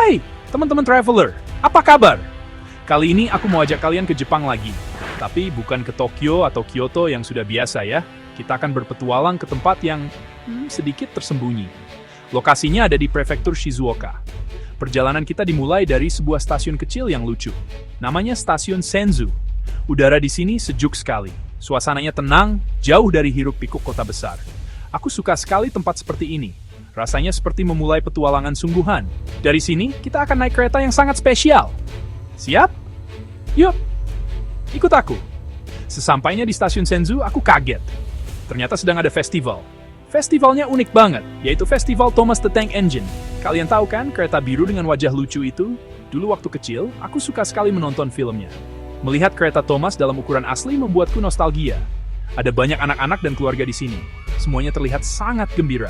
Hai, teman-teman traveler, apa kabar? Kali ini aku mau ajak kalian ke Jepang lagi. Tapi bukan ke Tokyo atau Kyoto yang sudah biasa ya. Kita akan berpetualang ke tempat yang sedikit tersembunyi. Lokasinya ada di prefektur Shizuoka. Perjalanan kita dimulai dari sebuah stasiun kecil yang lucu. Namanya Stasiun Senzu. Udara di sini sejuk sekali. Suasananya tenang, jauh dari hiruk-pikuk kota besar. Aku suka sekali tempat seperti ini. Rasanya seperti memulai petualangan sungguhan. Dari sini, kita akan naik kereta yang sangat spesial. Siap? Yuk, ikut aku. Sesampainya di stasiun Senzu, aku kaget. Ternyata sedang ada festival. Festivalnya unik banget, yaitu Festival Thomas the Tank Engine. Kalian tahu kan kereta biru dengan wajah lucu itu? Dulu waktu kecil, aku suka sekali menonton filmnya. Melihat kereta Thomas dalam ukuran asli membuatku nostalgia. Ada banyak anak-anak dan keluarga di sini. Semuanya terlihat sangat gembira.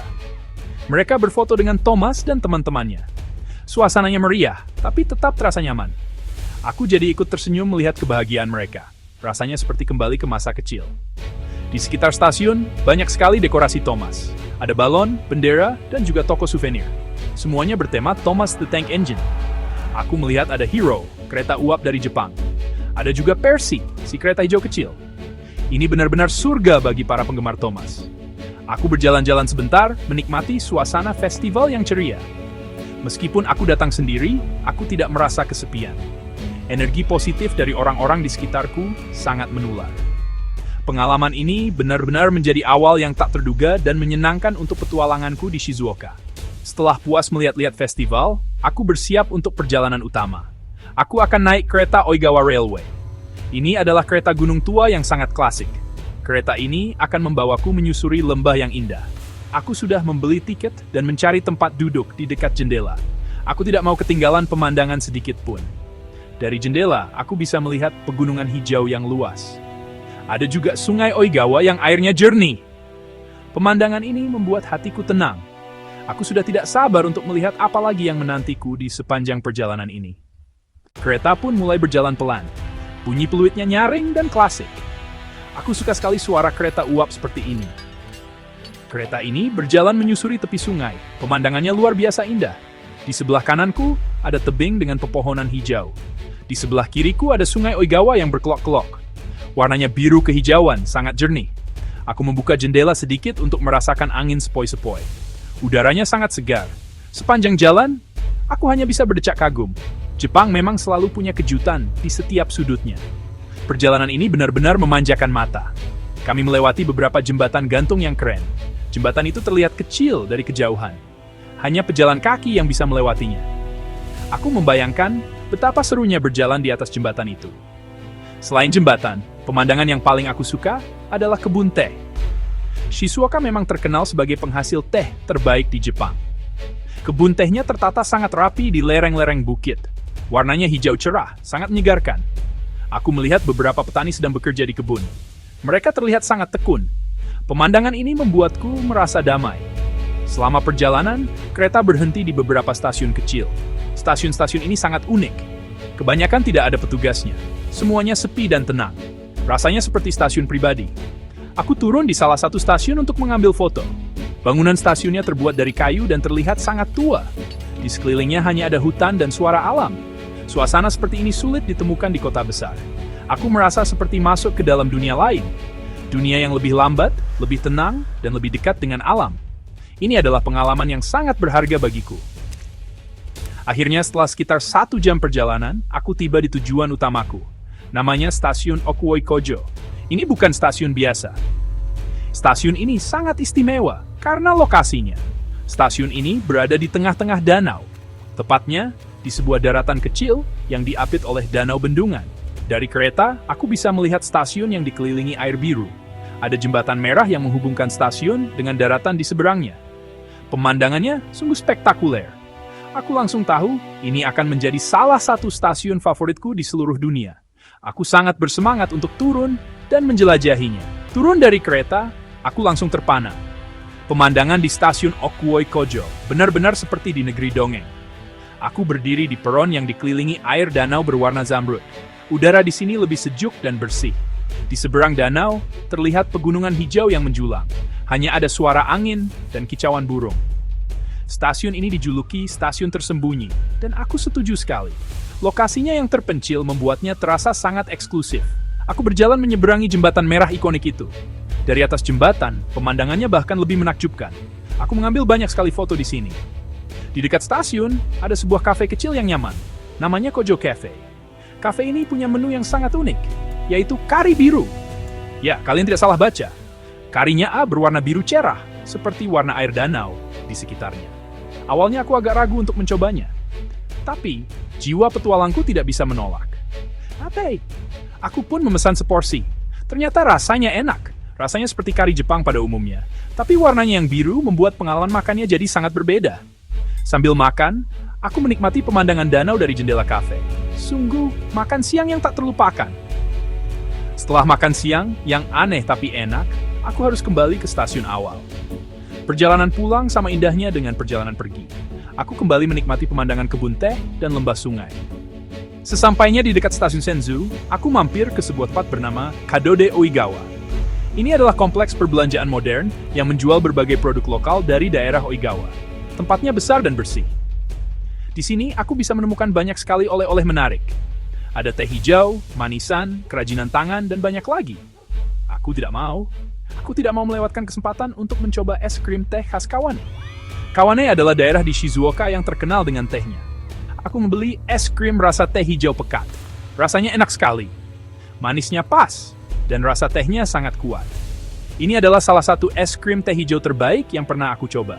Mereka berfoto dengan Thomas dan teman-temannya. Suasananya meriah, tapi tetap terasa nyaman. Aku jadi ikut tersenyum melihat kebahagiaan mereka. Rasanya seperti kembali ke masa kecil. Di sekitar stasiun, banyak sekali dekorasi Thomas. Ada balon, bendera, dan juga toko souvenir. Semuanya bertema Thomas the Tank Engine. Aku melihat ada Hero, kereta uap dari Jepang. Ada juga Percy, si kereta hijau kecil. Ini benar-benar surga bagi para penggemar Thomas. Aku berjalan-jalan sebentar, menikmati suasana festival yang ceria. Meskipun aku datang sendiri, aku tidak merasa kesepian. Energi positif dari orang-orang di sekitarku sangat menular. Pengalaman ini benar-benar menjadi awal yang tak terduga dan menyenangkan untuk petualanganku di Shizuoka. Setelah puas melihat-lihat festival, aku bersiap untuk perjalanan utama. Aku akan naik kereta Oigawa Railway. Ini adalah kereta gunung tua yang sangat klasik. Kereta ini akan membawaku menyusuri lembah yang indah. Aku sudah membeli tiket dan mencari tempat duduk di dekat jendela. Aku tidak mau ketinggalan pemandangan sedikit pun. Dari jendela, aku bisa melihat pegunungan hijau yang luas. Ada juga sungai Oigawa yang airnya jernih. Pemandangan ini membuat hatiku tenang. Aku sudah tidak sabar untuk melihat apa lagi yang menantiku di sepanjang perjalanan ini. Kereta pun mulai berjalan pelan. Bunyi peluitnya nyaring dan klasik. Aku suka sekali suara kereta uap seperti ini. Kereta ini berjalan menyusuri tepi sungai. Pemandangannya luar biasa indah. Di sebelah kananku ada tebing dengan pepohonan hijau. Di sebelah kiriku ada sungai Oigawa yang berkelok-kelok. Warnanya biru kehijauan, sangat jernih. Aku membuka jendela sedikit untuk merasakan angin sepoi-sepoi. Udaranya sangat segar. Sepanjang jalan, aku hanya bisa berdecak kagum. Jepang memang selalu punya kejutan di setiap sudutnya. Perjalanan ini benar-benar memanjakan mata. Kami melewati beberapa jembatan gantung yang keren. Jembatan itu terlihat kecil dari kejauhan. Hanya pejalan kaki yang bisa melewatinya. Aku membayangkan betapa serunya berjalan di atas jembatan itu. Selain jembatan, pemandangan yang paling aku suka adalah kebun teh. Shizuoka memang terkenal sebagai penghasil teh terbaik di Jepang. Kebun tehnya tertata sangat rapi di lereng-lereng bukit. Warnanya hijau cerah, sangat menyegarkan. Aku melihat beberapa petani sedang bekerja di kebun. Mereka terlihat sangat tekun. Pemandangan ini membuatku merasa damai. Selama perjalanan, kereta berhenti di beberapa stasiun kecil. Stasiun-stasiun ini sangat unik. Kebanyakan tidak ada petugasnya. Semuanya sepi dan tenang. Rasanya seperti stasiun pribadi. Aku turun di salah satu stasiun untuk mengambil foto. Bangunan stasiunnya terbuat dari kayu dan terlihat sangat tua. Di sekelilingnya hanya ada hutan dan suara alam. Suasana seperti ini sulit ditemukan di kota besar. Aku merasa seperti masuk ke dalam dunia lain. Dunia yang lebih lambat, lebih tenang, dan lebih dekat dengan alam. Ini adalah pengalaman yang sangat berharga bagiku. Akhirnya setelah sekitar 1 jam perjalanan, aku tiba di tujuan utamaku. Namanya Stasiun Okuoi Kojo. Ini bukan stasiun biasa. Stasiun ini sangat istimewa karena lokasinya. Stasiun ini berada di tengah-tengah danau. Tepatnya di sebuah daratan kecil yang diapit oleh danau bendungan. Dari kereta, aku bisa melihat stasiun yang dikelilingi air biru. Ada jembatan merah yang menghubungkan stasiun dengan daratan di seberangnya. Pemandangannya sungguh spektakuler. Aku langsung tahu ini akan menjadi salah satu stasiun favoritku di seluruh dunia. Aku sangat bersemangat untuk turun dan menjelajahinya. Turun dari kereta, aku langsung terpana. Pemandangan di stasiun Okuoi Kojo benar-benar seperti di negeri dongeng. Aku berdiri di peron yang dikelilingi air danau berwarna zamrud. Udara di sini lebih sejuk dan bersih. Di seberang danau, terlihat pegunungan hijau yang menjulang. Hanya ada suara angin dan kicauan burung. Stasiun ini dijuluki stasiun tersembunyi, dan aku setuju sekali. Lokasinya yang terpencil membuatnya terasa sangat eksklusif. Aku berjalan menyeberangi jembatan merah ikonik itu. Dari atas jembatan, pemandangannya bahkan lebih menakjubkan. Aku mengambil banyak sekali foto di sini. Di dekat stasiun, ada sebuah kafe kecil yang nyaman. Namanya Kojo Cafe. Kafe ini punya menu yang sangat unik, yaitu kari biru. Ya, kalian tidak salah baca. Karinya berwarna biru cerah, seperti warna air danau di sekitarnya. Awalnya aku agak ragu untuk mencobanya. Tapi, jiwa petualangku tidak bisa menolak. Ate, aku pun memesan seporsi. Ternyata rasanya enak. Rasanya seperti kari Jepang pada umumnya. Tapi warnanya yang biru membuat pengalaman makannya jadi sangat berbeda. Sambil makan, aku menikmati pemandangan danau dari jendela kafe. Sungguh, makan siang yang tak terlupakan. Setelah makan siang, yang aneh tapi enak, aku harus kembali ke stasiun awal. Perjalanan pulang sama indahnya dengan perjalanan pergi. Aku kembali menikmati pemandangan kebun teh dan lembah sungai. Sesampainya di dekat stasiun Senzu, aku mampir ke sebuah tempat bernama Kadode Oigawa. Ini adalah kompleks perbelanjaan modern yang menjual berbagai produk lokal dari daerah Oigawa. Tempatnya besar dan bersih. Di sini, aku bisa menemukan banyak sekali oleh-oleh menarik. Ada teh hijau, manisan, kerajinan tangan, dan banyak lagi. Aku tidak mau melewatkan kesempatan untuk mencoba es krim teh khas Kawane. Kawane adalah daerah di Shizuoka yang terkenal dengan tehnya. Aku membeli es krim rasa teh hijau pekat. Rasanya enak sekali. Manisnya pas, dan rasa tehnya sangat kuat. Ini adalah salah satu es krim teh hijau terbaik yang pernah aku coba.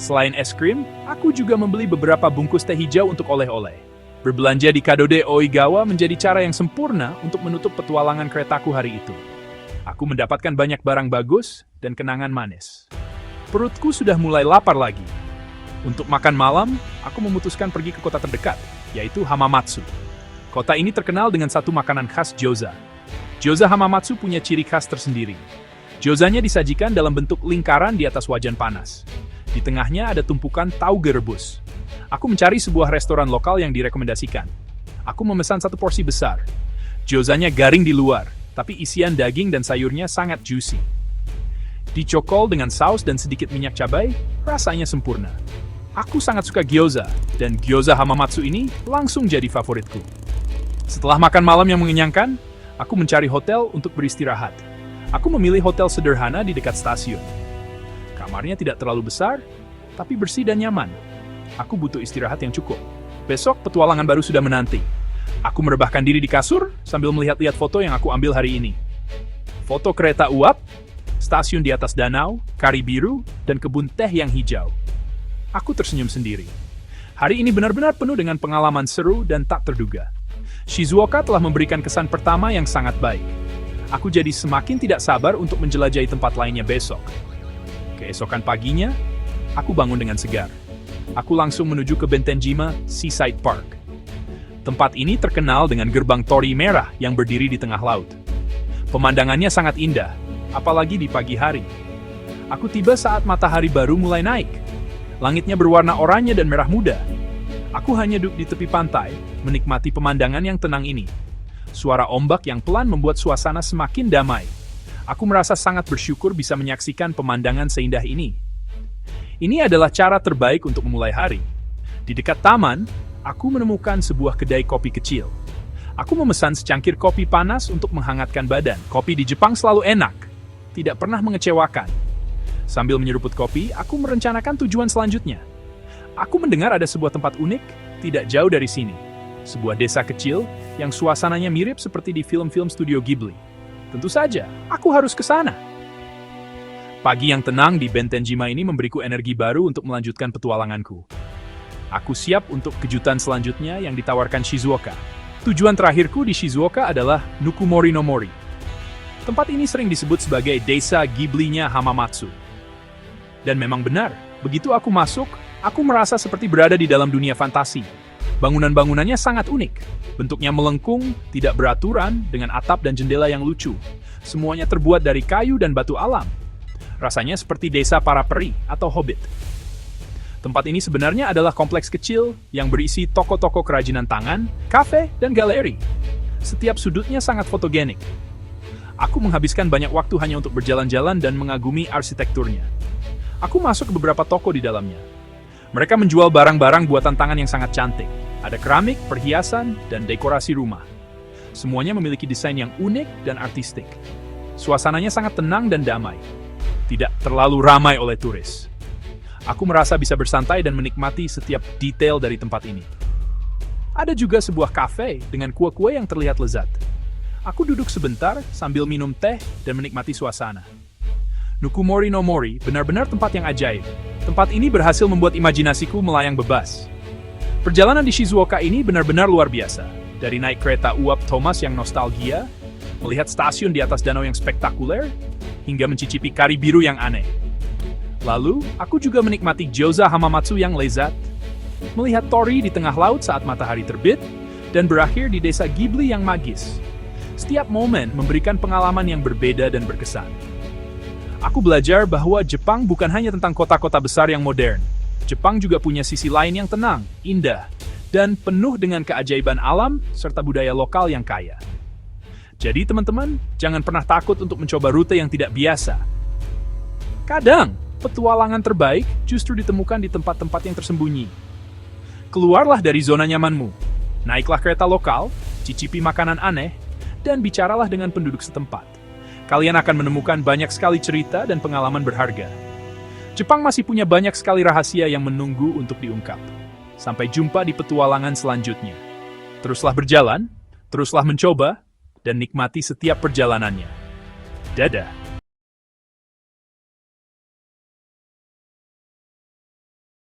Selain es krim, aku juga membeli beberapa bungkus teh hijau untuk oleh-oleh. Berbelanja di Kadode Oigawa menjadi cara yang sempurna untuk menutup petualangan keretaku hari itu. Aku mendapatkan banyak barang bagus dan kenangan manis. Perutku sudah mulai lapar lagi. Untuk makan malam, aku memutuskan pergi ke kota terdekat, yaitu Hamamatsu. Kota ini terkenal dengan satu makanan khas gyoza. Gyoza Hamamatsu punya ciri khas tersendiri. Gyozanya disajikan dalam bentuk lingkaran di atas wajan panas. Di tengahnya ada tumpukan tauge rebus. Aku mencari sebuah restoran lokal yang direkomendasikan. Aku memesan satu porsi besar. Gyozanya garing di luar, tapi isian daging dan sayurnya sangat juicy. Dicokol dengan saus dan sedikit minyak cabai, rasanya sempurna. Aku sangat suka gyoza, dan gyoza Hamamatsu ini langsung jadi favoritku. Setelah makan malam yang mengenyangkan, aku mencari hotel untuk beristirahat. Aku memilih hotel sederhana di dekat stasiun. Kamarnya tidak terlalu besar, tapi bersih dan nyaman. Aku butuh istirahat yang cukup. Besok petualangan baru sudah menanti. Aku merebahkan diri di kasur sambil melihat-lihat foto yang aku ambil hari ini. Foto kereta uap, stasiun di atas danau, kari biru, dan kebun teh yang hijau. Aku tersenyum sendiri. Hari ini benar-benar penuh dengan pengalaman seru dan tak terduga. Shizuoka telah memberikan kesan pertama yang sangat baik. Aku jadi semakin tidak sabar untuk menjelajahi tempat lainnya besok. Keesokan paginya, aku bangun dengan segar. Aku langsung menuju ke Bentenjima Seaside Park. Tempat ini terkenal dengan gerbang torii merah yang berdiri di tengah laut. Pemandangannya sangat indah, apalagi di pagi hari. Aku tiba saat matahari baru mulai naik. Langitnya berwarna oranye dan merah muda. Aku hanya duduk di tepi pantai, menikmati pemandangan yang tenang ini. Suara ombak yang pelan membuat suasana semakin damai. Aku merasa sangat bersyukur bisa menyaksikan pemandangan seindah ini. Ini adalah cara terbaik untuk memulai hari. Di dekat taman, aku menemukan sebuah kedai kopi kecil. Aku memesan secangkir kopi panas untuk menghangatkan badan. Kopi di Jepang selalu enak, tidak pernah mengecewakan. Sambil menyeruput kopi, aku merencanakan tujuan selanjutnya. Aku mendengar ada sebuah tempat unik, tidak jauh dari sini. Sebuah desa kecil yang suasananya mirip seperti di film-film studio Ghibli. Tentu saja, aku harus ke sana. Pagi yang tenang di Bentenjima ini memberiku energi baru untuk melanjutkan petualanganku. Aku siap untuk kejutan selanjutnya yang ditawarkan Shizuoka. Tujuan terakhirku di Shizuoka adalah Nukumori no Mori. Tempat ini sering disebut sebagai desa Ghibli-nya Hamamatsu. Dan memang benar, begitu aku masuk, aku merasa seperti berada di dalam dunia fantasi. Bangunan-bangunannya sangat unik. Bentuknya melengkung, tidak beraturan, dengan atap dan jendela yang lucu. Semuanya terbuat dari kayu dan batu alam. Rasanya seperti desa para peri atau hobbit. Tempat ini sebenarnya adalah kompleks kecil yang berisi toko-toko kerajinan tangan, kafe, dan galeri. Setiap sudutnya sangat fotogenik. Aku menghabiskan banyak waktu hanya untuk berjalan-jalan dan mengagumi arsitekturnya. Aku masuk ke beberapa toko di dalamnya. Mereka menjual barang-barang buatan tangan yang sangat cantik. Ada keramik, perhiasan, dan dekorasi rumah. Semuanya memiliki desain yang unik dan artistik. Suasananya sangat tenang dan damai. Tidak terlalu ramai oleh turis. Aku merasa bisa bersantai dan menikmati setiap detail dari tempat ini. Ada juga sebuah kafe dengan kue-kue yang terlihat lezat. Aku duduk sebentar sambil minum teh dan menikmati suasana. Nukumori no Mori benar-benar tempat yang ajaib. Tempat ini berhasil membuat imajinasiku melayang bebas. Perjalanan di Shizuoka ini benar-benar luar biasa. Dari naik kereta uap Thomas yang nostalgia, melihat stasiun di atas danau yang spektakuler, hingga mencicipi kari biru yang aneh. Lalu, aku juga menikmati gyoza Hamamatsu yang lezat, melihat Tori di tengah laut saat matahari terbit, dan berakhir di desa Ghibli yang magis. Setiap momen memberikan pengalaman yang berbeda dan berkesan. Aku belajar bahwa Jepang bukan hanya tentang kota-kota besar yang modern. Jepang juga punya sisi lain yang tenang, indah, dan penuh dengan keajaiban alam serta budaya lokal yang kaya. Jadi teman-teman, jangan pernah takut untuk mencoba rute yang tidak biasa. Kadang, petualangan terbaik justru ditemukan di tempat-tempat yang tersembunyi. Keluarlah dari zona nyamanmu. Naiklah kereta lokal, cicipi makanan aneh, dan bicaralah dengan penduduk setempat. Kalian akan menemukan banyak sekali cerita dan pengalaman berharga. Jepang masih punya banyak sekali rahasia yang menunggu untuk diungkap. Sampai jumpa di petualangan selanjutnya. Teruslah berjalan, teruslah mencoba, dan nikmati setiap perjalanannya. Dadah!